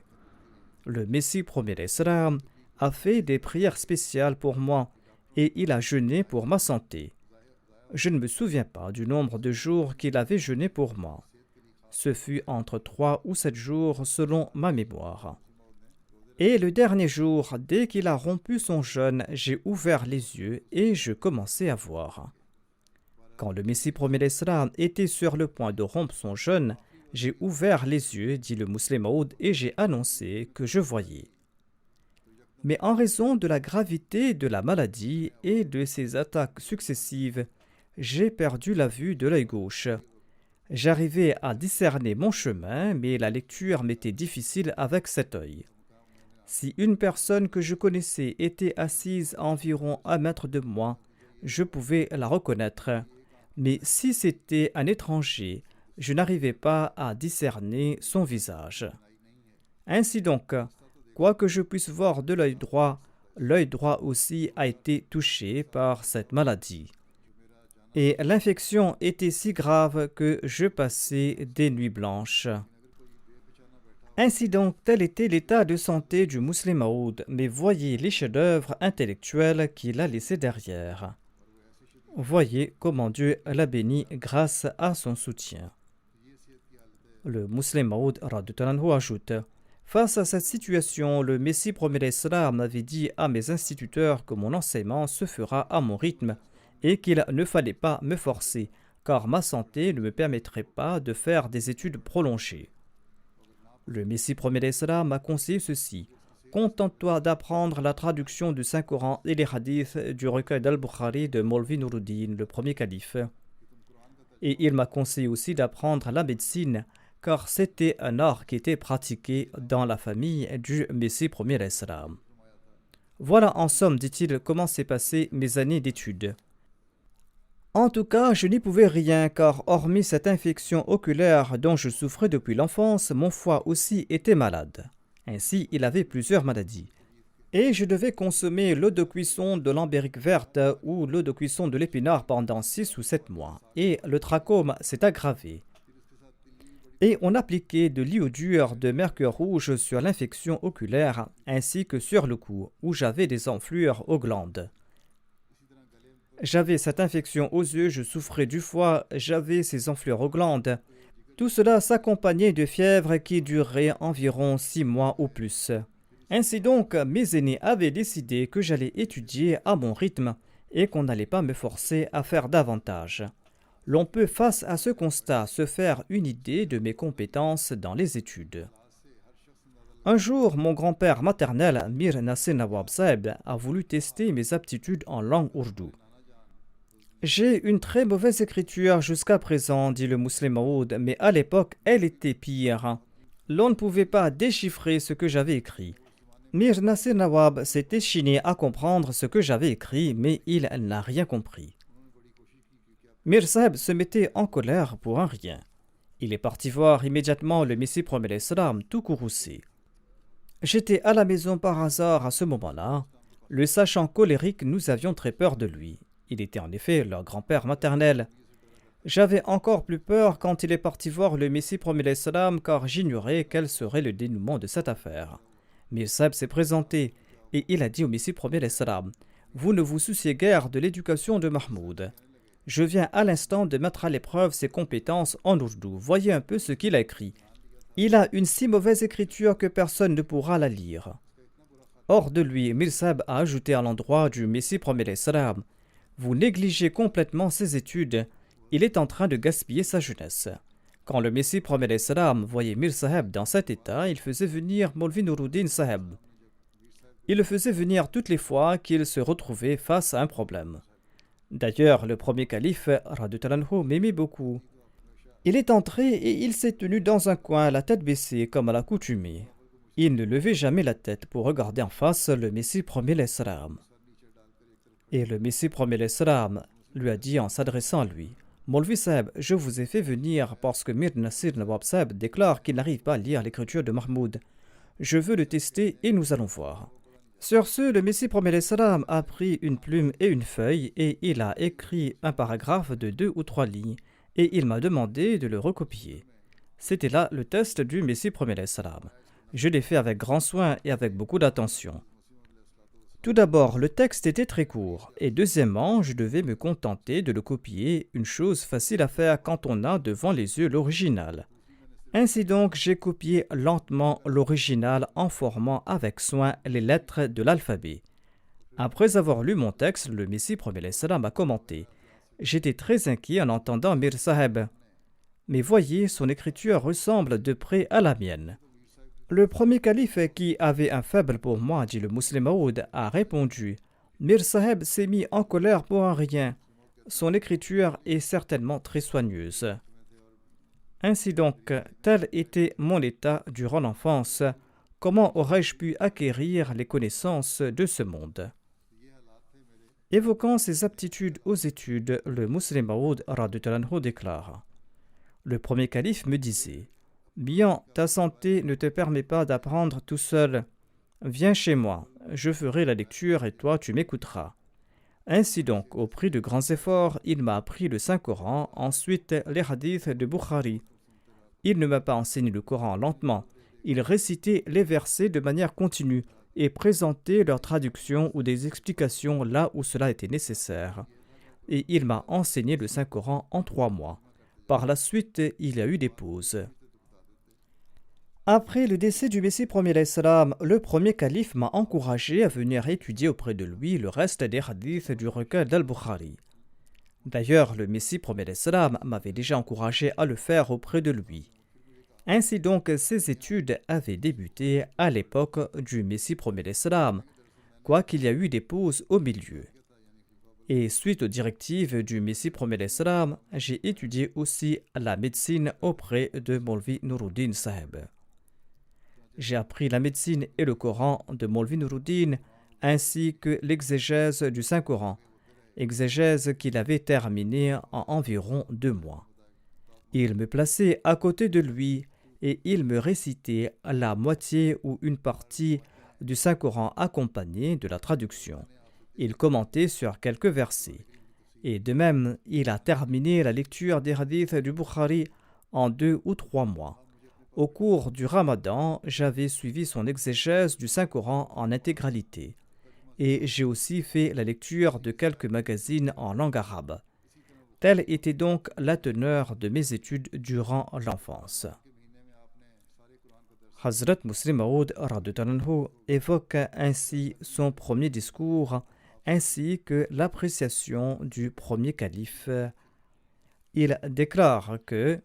[SPEAKER 2] Le Messie premier d'Islam a fait des prières spéciales pour moi et il a jeûné pour ma santé. Je ne me souviens pas du nombre de jours qu'il avait jeûné pour moi. Ce fut entre 3 ou 7 jours selon ma mémoire. Et le dernier jour, dès qu'il a rompu son jeûne, j'ai ouvert les yeux et je commençais à voir. Quand le Messie premier d'Islam était sur le point de rompre son jeûne, j'ai ouvert les yeux, dit le Muslim Maud, et j'ai annoncé que je voyais. Mais en raison de la gravité de la maladie et de ses attaques successives, j'ai perdu la vue de l'œil gauche. J'arrivais à discerner mon chemin, mais la lecture m'était difficile avec cet œil. Si une personne que je connaissais était assise à environ 1 mètre de moi, je pouvais la reconnaître. Mais si c'était un étranger, je n'arrivais pas à discerner son visage. Ainsi donc, quoi que je puisse voir de l'œil droit aussi a été touché par cette maladie. Et l'infection était si grave que je passais des nuits blanches. Ainsi donc, tel était l'état de santé du Muslim Maud, mais voyez les chefs-d'œuvre intellectuels qu'il a laissés derrière. Voyez comment Dieu l'a béni grâce à son soutien. Le Muslim Maud radhiyallahu anhu ajoute: face à cette situation, le Messie premier d'Islam avait dit à mes instituteurs que mon enseignement se fera à mon rythme et qu'il ne fallait pas me forcer, car ma santé ne me permettrait pas de faire des études prolongées. Le Messie premier d'Islam m'a conseillé ceci: contente-toi d'apprendre la traduction du Saint-Coran et les hadiths du recueil d'Al-Bukhari de Maulvi Nuruddin, le premier calife. Et il m'a conseillé aussi d'apprendre la médecine, car c'était un art qui était pratiqué dans la famille du Messie premier d'Islam. Voilà en somme, dit-il, comment s'est passé mes années d'études. En tout cas, je n'y pouvais rien, car hormis cette infection oculaire dont je souffrais depuis l'enfance, mon foie aussi était malade. Ainsi, il avait plusieurs maladies. Et je devais consommer l'eau de cuisson de l'ambérique verte ou l'eau de cuisson de l'épinard pendant 6 ou 7 mois. Et le trachome s'est aggravé. Et on appliquait de l'iodure de mercure rouge sur l'infection oculaire ainsi que sur le cou, où j'avais des enflures aux glandes. J'avais cette infection aux yeux, je souffrais du foie, j'avais ces enflures aux glandes. Tout cela s'accompagnait de fièvres qui duraient environ 6 mois ou plus. Ainsi donc, mes aînés avaient décidé que j'allais étudier à mon rythme et qu'on n'allait pas me forcer à faire davantage. L'on peut, face à ce constat, se faire une idée de mes compétences dans les études. Un jour, mon grand-père maternel, Mir Nasir Nawab Saeb, a voulu tester mes aptitudes en langue ourdou. J'ai une très mauvaise écriture jusqu'à présent, dit le Muslim Maud, mais à l'époque, elle était pire. L'on ne pouvait pas déchiffrer ce que j'avais écrit. Mir Nasir Nawab s'est échiné à comprendre ce que j'avais écrit, mais il n'a rien compris. Mir Saheb se mettait en colère pour un rien. Il est parti voir immédiatement le Messie premier d'Islam tout courroucé. J'étais à la maison par hasard à ce moment-là. Le sachant colérique, nous avions très peur de lui. Il était en effet leur grand-père maternel. J'avais encore plus peur quand il est parti voir le Messie premier d'Islam, car j'ignorais quel serait le dénouement de cette affaire. Mir Saheb s'est présenté Et il a dit au Messie premier l'Islam: Vous ne vous souciez guère de l'éducation de Mahmoud. Je viens à l'instant de mettre à l'épreuve ses compétences en ourdou. Voyez un peu ce qu'il a écrit. Il a une si mauvaise écriture que personne ne pourra la lire. Hors de lui, Mir Saheb a ajouté à l'endroit du Messie premier l'Islam: Vous négligez complètement ses études. Il est en train de gaspiller sa jeunesse. Quand le Messie premier l'Islam voyait Mir Saheb dans cet état, il faisait venir Maulvi Nuruddin Saheb. Il le faisait venir toutes les fois qu'il se retrouvait face à un problème. D'ailleurs, le premier calife, radhiyallahu anhu, m'aimait beaucoup. Il est entré et il s'est tenu dans un coin, la tête baissée, comme à l'accoutumée. Il ne levait jamais la tête pour regarder en face le Messie premier l'Islam. Et le Messie premier l'Islam lui a dit en s'adressant à lui: Maulvi Saheb, je vous ai fait venir parce que Mir Nasir Nawab Saheb déclare qu'il n'arrive pas à lire l'écriture de Mahmoud. Je veux le tester et nous allons voir. Sur ce, le Messie premier l'Islam a pris une plume et une feuille et il a écrit un paragraphe de 2 ou 3 lignes et il m'a demandé de le recopier. C'était là le test du Messie premier l'Islam. Je l'ai fait avec grand soin et avec beaucoup d'attention. Tout d'abord, le texte était très court et deuxièmement, je devais me contenter de le copier, une chose facile à faire quand on a devant les yeux l'original. Ainsi donc, j'ai copié lentement l'original en formant avec soin les lettres de l'alphabet. Après avoir lu mon texte, le Messie premier l'Islam a commenté: J'étais très inquiet en entendant Mir Saheb. Mais voyez, son écriture ressemble de près à la mienne. Le premier calife qui avait un faible pour moi, dit le Muslim Maud, a répondu: Mir Saheb s'est mis en colère pour un rien. Son écriture est certainement très soigneuse. Ainsi donc, tel était mon état durant l'enfance. Comment aurais-je pu acquérir les connaissances de ce monde? Évoquant ses aptitudes aux études, le Muslim Maud radhiyallahu anhu déclare: Le premier calife me disait: Bien, ta santé ne te permet pas d'apprendre tout seul. Viens chez moi, je ferai la lecture et toi tu m'écouteras. Ainsi donc, au prix de grands efforts, il m'a appris le Saint-Coran, ensuite les hadiths de Bukhari. Il ne m'a pas enseigné le Coran lentement. Il récitait les versets de manière continue et présentait leur traduction ou des explications là où cela était nécessaire. Et il m'a enseigné le Saint-Coran en 3 mois. Par la suite, il y a eu des pauses. Après le décès du Messie premier l'Islam, le premier calife m'a encouragé à venir étudier auprès de lui le reste des hadiths du recueil d'Al-Bukhari. D'ailleurs, le Messie premier l'Islam m'avait déjà encouragé à le faire auprès de lui. Ainsi donc, ses études avaient débuté à l'époque du Messie premier l'Islam, quoiqu'il y a eu des pauses au milieu. Et suite aux directives du Messie premier l'Islam, j'ai étudié aussi la médecine auprès de Maulvi Nuruddin Saheb. J'ai appris la médecine et le Coran de Maulvi Nuruddin, ainsi que l'exégèse du Saint-Coran, exégèse qu'il avait terminée en environ 2 mois. Il me plaçait à côté de lui et il me récitait la moitié ou une partie du Saint-Coran accompagnée de la traduction. Il commentait sur quelques versets. Et de même, il a terminé la lecture des hadiths du Bukhari en 2 ou 3 mois. Au cours du Ramadan, j'avais suivi son exégèse du Saint-Coran en intégralité. Et j'ai aussi fait la lecture de quelques magazines en langue arabe. Telle était donc la teneur de mes études durant l'enfance. Hazrat Muslim Maud radhiyallahu anhu évoque ainsi son premier discours ainsi que l'appréciation du premier calife. Il déclare que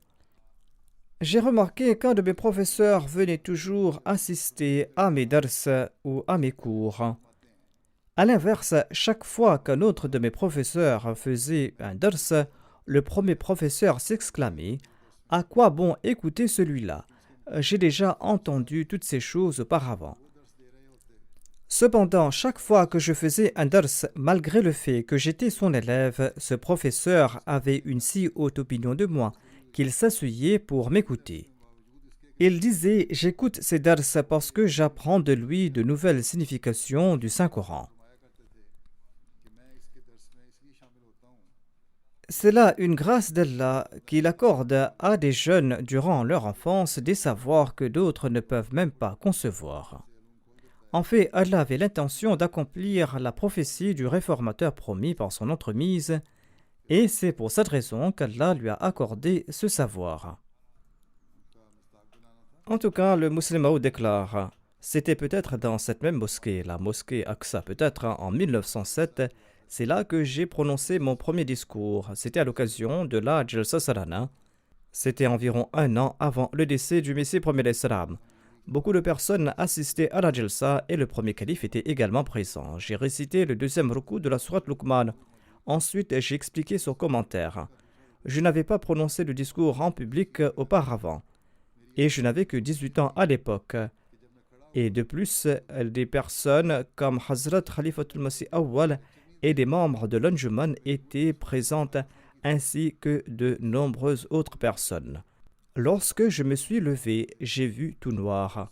[SPEAKER 2] j'ai remarqué qu'un de mes professeurs venait toujours assister à mes dars ou à mes cours. À l'inverse, chaque fois qu'un autre de mes professeurs faisait un dars, le premier professeur s'exclamait: À quoi bon écouter celui-là? J'ai déjà entendu toutes ces choses auparavant. Cependant, chaque fois que je faisais un dars, malgré le fait que j'étais son élève, ce professeur avait une si haute opinion de moi qu'il s'asseyait pour m'écouter. Il disait: J'écoute ces dars parce que j'apprends de lui de nouvelles significations du Saint-Coran. C'est là une grâce d'Allah qu'il accorde à des jeunes durant leur enfance des savoirs que d'autres ne peuvent même pas concevoir. En fait, Allah avait l'intention d'accomplir la prophétie du réformateur promis par son entremise, et c'est pour cette raison qu'Allah lui a accordé ce savoir. En tout cas, le Muslim Maud déclare: c'était peut-être dans cette même mosquée, la mosquée Aqsa peut-être, en 1907, c'est là que j'ai prononcé mon premier discours. C'était à l'occasion de la Jalsa Salana. C'était environ un an avant le décès du Messie premier salam. Beaucoup de personnes assistaient à la Jalsa et le premier calife était également présent. J'ai récité le deuxième ruku de la sourate Luqman. Ensuite, j'ai expliqué son commentaire. Je n'avais pas prononcé le discours en public auparavant. Et je n'avais que 18 ans à l'époque. Et de plus, des personnes comme Hazrat Khalifatul Masih Awwal et des membres de l'Anjuman étaient présentes, ainsi que de nombreuses autres personnes. Lorsque je me suis levé, j'ai vu tout noir,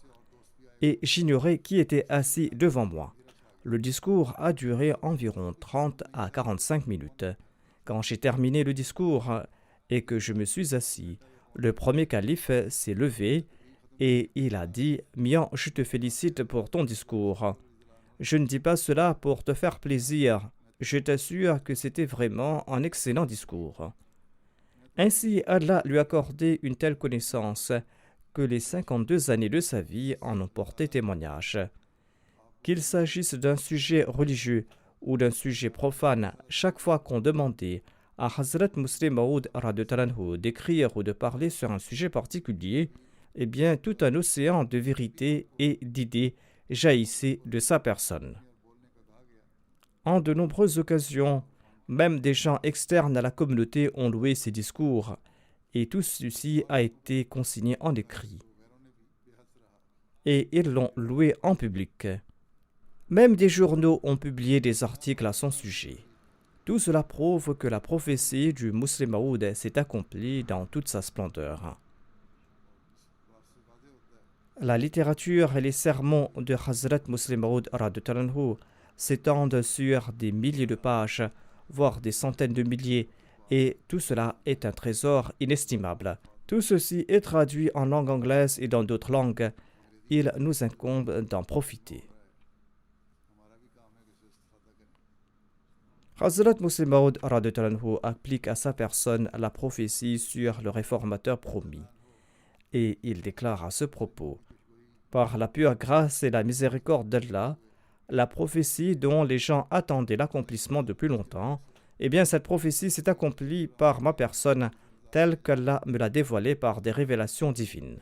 [SPEAKER 2] et j'ignorais qui était assis devant moi. Le discours a duré environ 30 à 45 minutes. Quand j'ai terminé le discours et que je me suis assis, le premier calife s'est levé et il a dit: Mian, je te félicite pour ton discours. Je ne dis pas cela pour te faire plaisir. Je t'assure que c'était vraiment un excellent discours. Ainsi, Allah lui a accordé une telle connaissance que les 52 années de sa vie en ont porté témoignage. Qu'il s'agisse d'un sujet religieux ou d'un sujet profane, chaque fois qu'on demandait à Hazrat Muslim Maud d'écrire ou de parler sur un sujet particulier, eh bien tout un océan de vérité et d'idées jaillissait de sa personne. En de nombreuses occasions, même des gens externes à la communauté ont loué ses discours, et tout ceci a été consigné en écrit. Et ils l'ont loué en public. Même des journaux ont publié des articles à son sujet. Tout cela prouve que la prophétie du Muslim Maud s'est accomplie dans toute sa splendeur. La littérature et les sermons de Hazrat Muslim Maud s'étendent sur des milliers de pages, voire des centaines de milliers, et tout cela est un trésor inestimable. Tout ceci est traduit en langue anglaise et dans d'autres langues. Il nous incombe d'en profiter. Hazrat Muslim Maud applique à sa personne la prophétie sur le réformateur promis. Et il déclare à ce propos: par la pure grâce et la miséricorde d'Allah, la prophétie dont les gens attendaient l'accomplissement depuis longtemps, eh bien cette prophétie s'est accomplie par ma personne telle qu'Allah me l'a dévoilée par des révélations divines.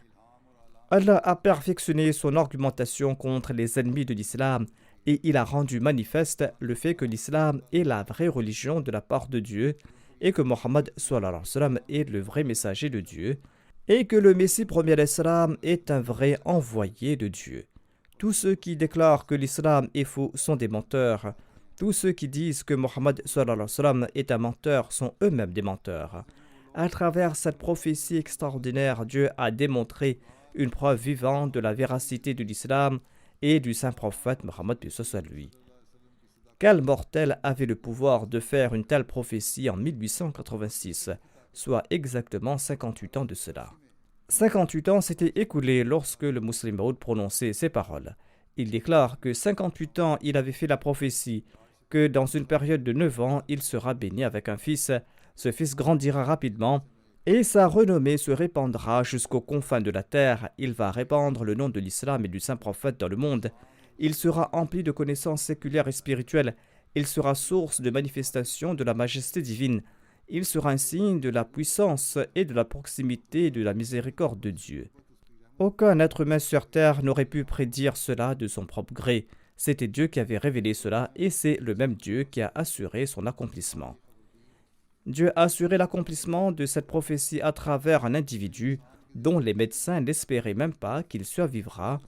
[SPEAKER 2] Allah a perfectionné son argumentation contre les ennemis de l'islam et il a rendu manifeste le fait que l'islam est la vraie religion de la part de Dieu et que Mohammed est le vrai messager de Dieu et que le Messie premier d'Islam est un vrai envoyé de Dieu. Tous ceux qui déclarent que l'islam est faux sont des menteurs. Tous ceux qui disent que Mohammed est un menteur sont eux-mêmes des menteurs. À travers cette prophétie extraordinaire, Dieu a démontré une preuve vivante de la véracité de l'islam et du saint prophète Mohammed lui. Quel mortel avait le pouvoir de faire une telle prophétie en 1886, soit exactement 58 ans de cela. 58 ans s'étaient écoulés lorsque le Muslim Maud prononçait ces paroles. Il déclare que 58 ans il avait fait la prophétie, que dans une période de 9 ans il sera béni avec un fils, ce fils grandira rapidement, et sa renommée se répandra jusqu'aux confins de la terre. Il va répandre le nom de l'islam et du saint prophète dans le monde. Il sera empli de connaissances séculaires et spirituelles. Il sera source de manifestation de la majesté divine. Il sera un signe de la puissance et de la proximité de la miséricorde de Dieu. Aucun être humain sur terre n'aurait pu prédire cela de son propre gré. C'était Dieu qui avait révélé cela et c'est le même Dieu qui a assuré son accomplissement. Dieu a assuré l'accomplissement de cette prophétie à travers un individu dont les médecins n'espéraient même pas qu'il survivra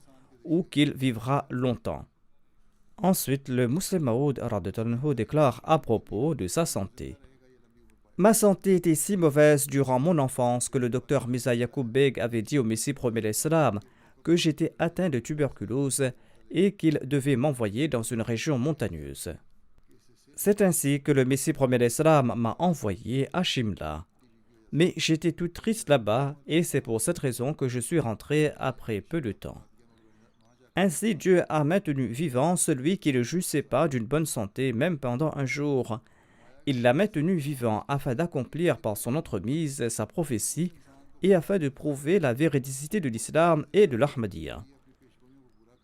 [SPEAKER 2] ou qu'il vivra longtemps. Ensuite, le Muslim Maud déclare à propos de sa santé: ma santé était si mauvaise durant mon enfance que le docteur Mirza Yaqub Beg avait dit au Messie premier l'Islam que j'étais atteint de tuberculose et qu'il devait m'envoyer dans une région montagneuse. C'est ainsi que le Messie premier l'Islam m'a envoyé à Shimla. Mais j'étais tout triste là-bas et c'est pour cette raison que je suis rentré après peu de temps. Ainsi Dieu a maintenu vivant celui qui ne jouissait pas d'une bonne santé même pendant un jour. Il l'a maintenu vivant afin d'accomplir par son entremise sa prophétie et afin de prouver la véridicité de l'islam et de l'Ahmadiyya.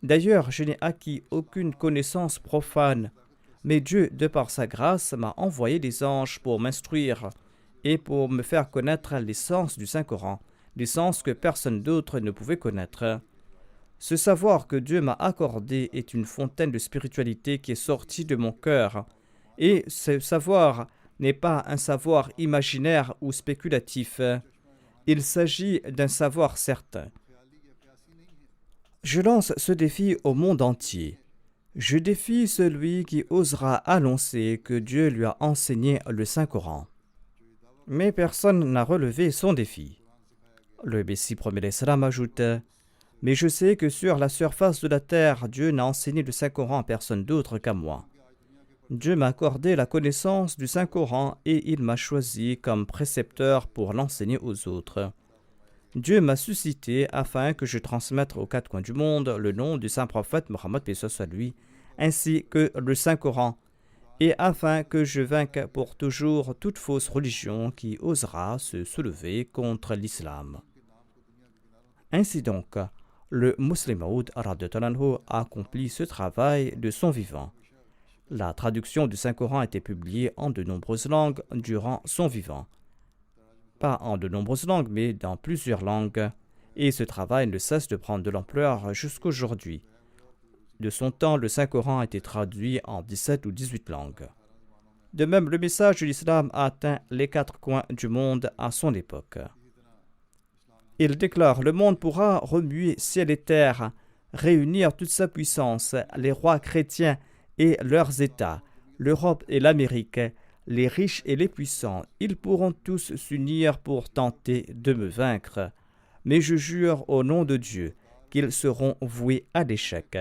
[SPEAKER 2] D'ailleurs, je n'ai acquis aucune connaissance profane, mais Dieu, de par sa grâce, m'a envoyé des anges pour m'instruire et pour me faire connaître l'essence du Saint-Coran, l'essence que personne d'autre ne pouvait connaître. Ce savoir que Dieu m'a accordé est une fontaine de spiritualité qui est sortie de mon cœur, et ce savoir n'est pas un savoir imaginaire ou spéculatif. Il s'agit d'un savoir certain. Je lance ce défi au monde entier. Je défie celui qui osera annoncer que Dieu lui a enseigné le Saint-Coran. Mais personne n'a relevé son défi. Le Messie promet l'Islam ajoute: mais je sais que sur la surface de la terre, Dieu n'a enseigné le Saint-Coran à personne d'autre qu'à moi. Dieu m'a accordé la connaissance du Saint-Coran et il m'a choisi comme précepteur pour l'enseigner aux autres. Dieu m'a suscité afin que je transmette aux quatre coins du monde le nom du saint prophète Mohammed paix soit lui, ainsi que le Saint-Coran, et afin que je vainque pour toujours toute fausse religion qui osera se soulever contre l'islam. Ainsi donc, le Muslim Maud a accompli ce travail de son vivant. La traduction du Saint-Coran a été publiée en de nombreuses langues durant son vivant. Pas en de nombreuses langues, mais dans plusieurs langues, et ce travail ne cesse de prendre de l'ampleur jusqu'aujourd'hui. De son temps, le Saint-Coran a été traduit en 17 ou 18 langues. De même, le message de l'islam a atteint les quatre coins du monde à son époque. Il déclare: le monde pourra remuer ciel et terre, réunir toute sa puissance, les rois chrétiens et leurs États, l'Europe et l'Amérique, les riches et les puissants, ils pourront tous s'unir pour tenter de me vaincre. Mais je jure au nom de Dieu qu'ils seront voués à l'échec.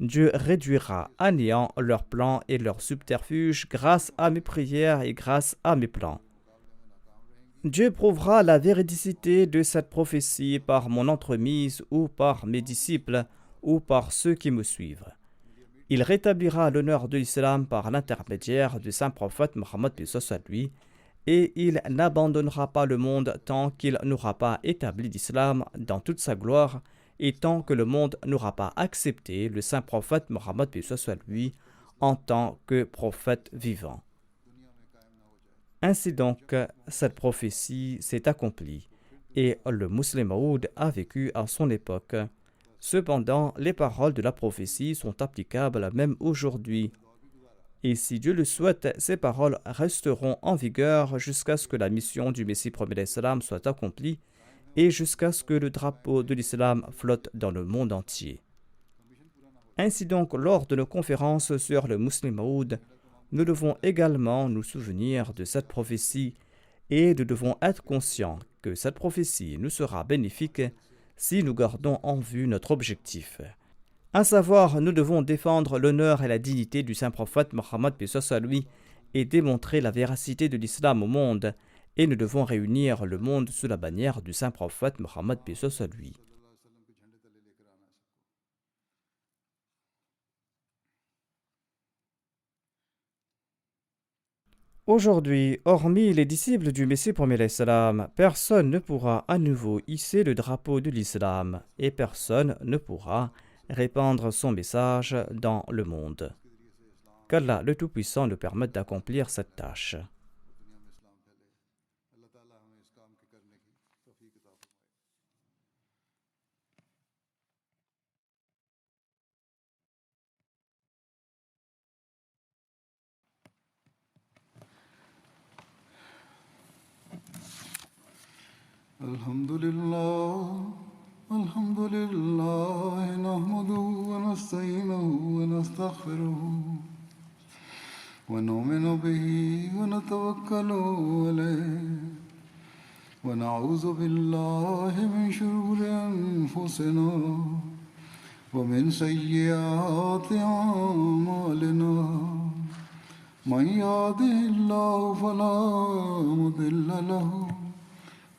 [SPEAKER 2] Dieu réduira à néant leurs plans et leurs subterfuges grâce à mes prières et grâce à mes plans. Dieu prouvera la véridicité de cette prophétie par mon entremise ou par mes disciples ou par ceux qui me suivent. Il rétablira l'honneur de l'islam par l'intermédiaire du saint prophète Mohammed paix soit lui, et il n'abandonnera pas le monde tant qu'il n'aura pas établi l'islam dans toute sa gloire et tant que le monde n'aura pas accepté le saint prophète Mohammed paix soit lui en tant que prophète vivant. Ainsi donc, cette prophétie s'est accomplie et le Muslim Maud a vécu à son époque. Cependant, les paroles de la prophétie sont applicables même aujourd'hui. Et si Dieu le souhaite, ces paroles resteront en vigueur jusqu'à ce que la mission du Messie promet l'Islam soit accomplie et jusqu'à ce que le drapeau de l'Islam flotte dans le monde entier. Ainsi donc, lors de nos conférences sur le Muslim Maud, nous devons également nous souvenir de cette prophétie et nous devons être conscients que cette prophétie nous sera bénéfique si nous gardons en vue notre objectif. À savoir, nous devons défendre l'honneur et la dignité du saint prophète Mohammed paix soit lui et démontrer la véracité de l'islam au monde, et nous devons réunir le monde sous la bannière du saint prophète Mohammed paix soit lui. Aujourd'hui, hormis les disciples du Messie promet l'Islam, personne ne pourra à nouveau hisser le drapeau de l'Islam et personne ne pourra répandre son message dans le monde. Qu'Allah le Tout-Puissant nous permette d'accomplir cette tâche.
[SPEAKER 1] Alhamdulillah, alhamdulillah, nahmaduhu wa nasta'inuhu wa nastaghfiruhu wa nu'minu bihi wa natawakkalu alayhi wa na'udhu billahi min shururi anfusina wa min sayyiati a'malina. Man yahdihillahu fala mudilla lahu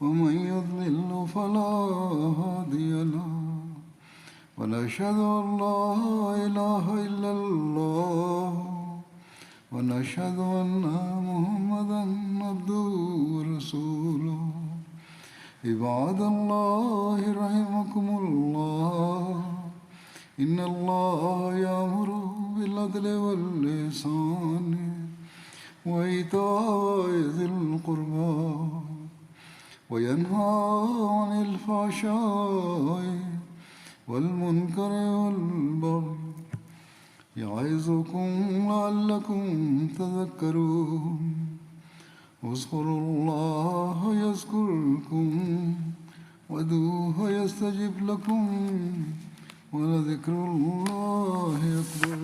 [SPEAKER 1] ومن يضلل فلا هادي له ونشهد أن لا إله إلا الله ونشهد أن محمدا عبده ورسوله عباد الله رحمكم الله إن الله يأمر بالعدل والإحسان وإيتاء ذي القربى وينهى عن الفحشاء والمنكر والبغي يعظكم لعلكم تذكرون اذكروا الله يذكركم وادعوه يستجب لكم ولذكر الله أكبر